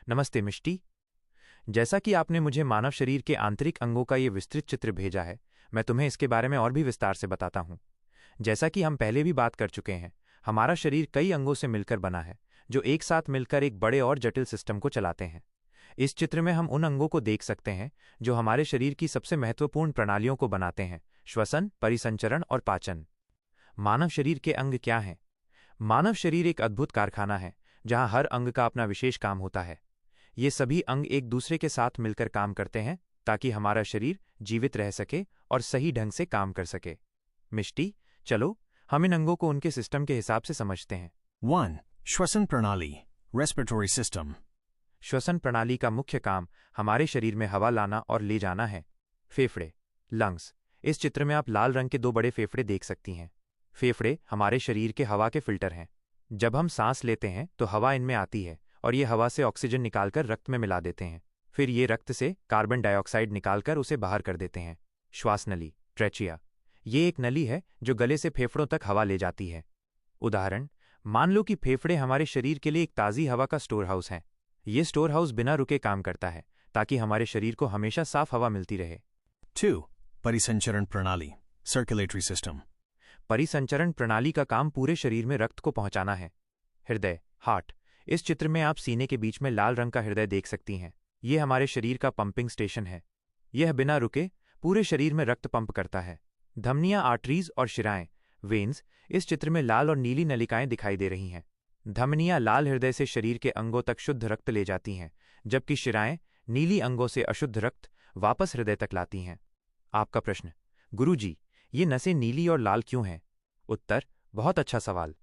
नमस्ते मिष्टी। जैसा कि आपने मुझे मानव शरीर के आंतरिक अंगों का ये विस्तृत चित्र भेजा है, मैं तुम्हें इसके बारे में और भी विस्तार से बताता हूँ। जैसा कि हम पहले भी बात कर चुके हैं, हमारा शरीर कई अंगों से मिलकर बना है, जो एक साथ मिलकर एक बड़े और जटिल सिस्टम को चलाते हैं। इस चित्र में हम उन अंगों को देख सकते हैं जो हमारे शरीर की सबसे महत्वपूर्ण प्रणालियों को बनाते हैं: श्वसन, परिसंचरण और पाचन। मानव शरीर के अंग क्या हैं? मानव शरीर एक अद्भुत कारखाना है जहां हर अंग का अपना विशेष काम होता है। ये सभी अंग एक दूसरे के साथ मिलकर काम करते हैं ताकि हमारा शरीर जीवित रह सके और सही ढंग से काम कर सके। मिष्टी, चलो हम इन अंगों को उनके सिस्टम के हिसाब से समझते हैं। 1. श्वसन प्रणाली, रेस्पिरेटरी सिस्टम। श्वसन प्रणाली का मुख्य काम हमारे शरीर में हवा लाना और ले जाना है। फेफड़े, लंग्स। इस चित्र में आप लाल रंग के दो बड़े फेफड़े देख सकती हैं। फेफड़े हमारे शरीर के हवा के फिल्टर हैं। जब हम सांस लेते हैं तो हवा इनमें आती है और ये हवा से ऑक्सीजन निकालकर रक्त में मिला देते हैं। फिर ये रक्त से कार्बन डाइऑक्साइड निकालकर उसे बाहर कर देते हैं। श्वास नली, ट्रेचिया। ये एक नली है जो गले से फेफड़ों तक हवा ले जाती है। उदाहरण, मान लो कि फेफड़े हमारे शरीर के लिए एक ताज़ी हवा का स्टोर हाउस है। ये स्टोर हाउस बिना रुके काम करता है ताकि हमारे शरीर को हमेशा साफ हवा मिलती रहे। 2. परिसंचरण प्रणाली, सर्कुलेटरी सिस्टम। परिसंचरण प्रणाली का काम पूरे शरीर में रक्त को पहुंचाना है। हृदय, हार्ट। इस चित्र में आप सीने के बीच में लाल रंग का हृदय देख सकती हैं। यह हमारे शरीर का पंपिंग स्टेशन है। यह बिना रुके पूरे शरीर में रक्त पंप करता है। धमनियां, आर्टरीज और शिराएं, वेन्स। इस चित्र में लाल और नीली नलिकाएं दिखाई दे रही हैं। धमनियां लाल हृदय से शरीर के अंगों तक शुद्ध रक्त ले जाती हैं, जबकि शिराएं नीली अंगों से अशुद्ध रक्त वापस हृदय तक लाती हैं। आपका प्रश्न, गुरुजी, ये नसें नीली और लाल क्यों हैं? उत्तर, बहुत अच्छा सवाल।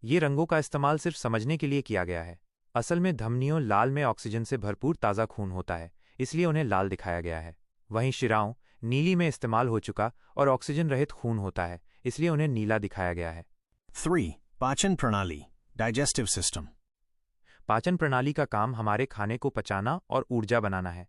ये रंगों का इस्तेमाल सिर्फ समझने के लिए किया गया है। असल में धमनियों लाल में ऑक्सीजन से भरपूर ताज़ा खून होता है, इसलिए उन्हें लाल दिखाया गया है। वहीं शिराओं नीली में इस्तेमाल हो चुका और ऑक्सीजन रहित खून होता है, इसलिए उन्हें नीला दिखाया गया है। 3. पाचन प्रणाली, डाइजेस्टिव सिस्टम। पाचन प्रणाली का काम हमारे खाने को पचाना और ऊर्जा बनाना है।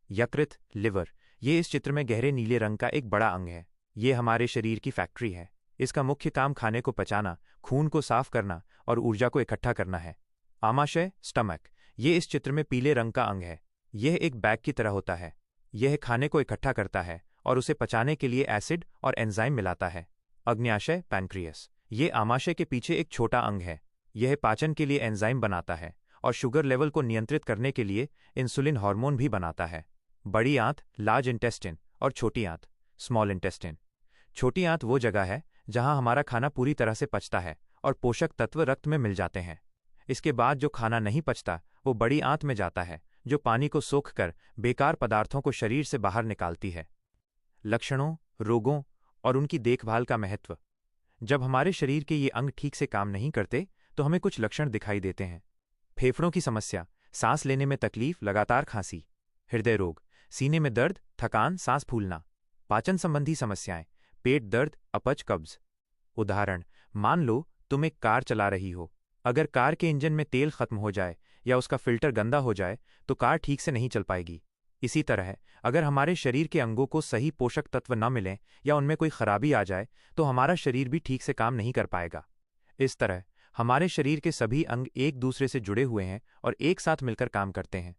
यकृत, लिवर। ये इस चित्र में गहरे नीले रंग का एक बड़ा अंग है। ये हमारे शरीर की फैक्ट्री है। इसका मुख्य काम खाने को पचाना, खून को साफ करना और ऊर्जा को इकट्ठा करना है। आमाशय, स्टमक। ये इस चित्र में पीले रंग का अंग है। यह एक बैग की तरह होता है। यह खाने को इकट्ठा करता है और उसे पचाने के लिए एसिड और एंजाइम मिलाता है। अग्न्याशय, पैनक्रियास। ये आमाशय के पीछे एक छोटा अंग है। यह पाचन के लिए एंजाइम बनाता है और शुगर लेवल को नियंत्रित करने के लिए इंसुलिन हार्मोन भी बनाता है। बड़ी आंत, लार्ज इंटेस्टिन और छोटी आंत, स्मॉल इंटेस्टिन। छोटी आंत वो जगह है जहां हमारा खाना पूरी तरह से पचता है और पोषक तत्व रक्त में मिल जाते हैं। इसके बाद जो खाना नहीं पचता वो बड़ी आंत में जाता है, जो पानी को सोखकर बेकार पदार्थों को शरीर से बाहर निकालती है। लक्षणों, रोगों और उनकी देखभाल का महत्व। जब हमारे शरीर के ये अंग ठीक से काम नहीं करते तो हमें कुछ लक्षण दिखाई देते हैं। फेफड़ों की समस्या, सांस लेने में तकलीफ, लगातार खांसी। हृदय रोग, सीने में दर्द, थकान, सांस फूलना। पाचन संबंधी समस्याएं, पेट दर्द, अपच, कब्ज। उदाहरण, मान लो तुम एक कार चला रही हो। अगर कार के इंजन में तेल खत्म हो जाए या उसका फिल्टर गंदा हो जाए तो कार ठीक से नहीं चल पाएगी। इसी तरह अगर हमारे शरीर के अंगों को सही पोषक तत्व न मिलें या उनमें कोई खराबी आ जाए तो हमारा शरीर भी ठीक से काम नहीं कर पाएगा। इस तरह हमारे शरीर के सभी अंग एक दूसरे से जुड़े हुए हैं और एक साथ मिलकर काम करते हैं।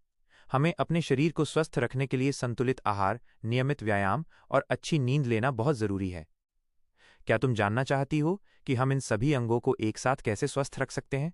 हमें अपने शरीर को स्वस्थ रखने के लिए संतुलित आहार, नियमित व्यायाम और अच्छी नींद लेना बहुत जरूरी है। क्या तुम जानना चाहती हो कि हम इन सभी अंगों को एक साथ कैसे स्वस्थ रख सकते हैं?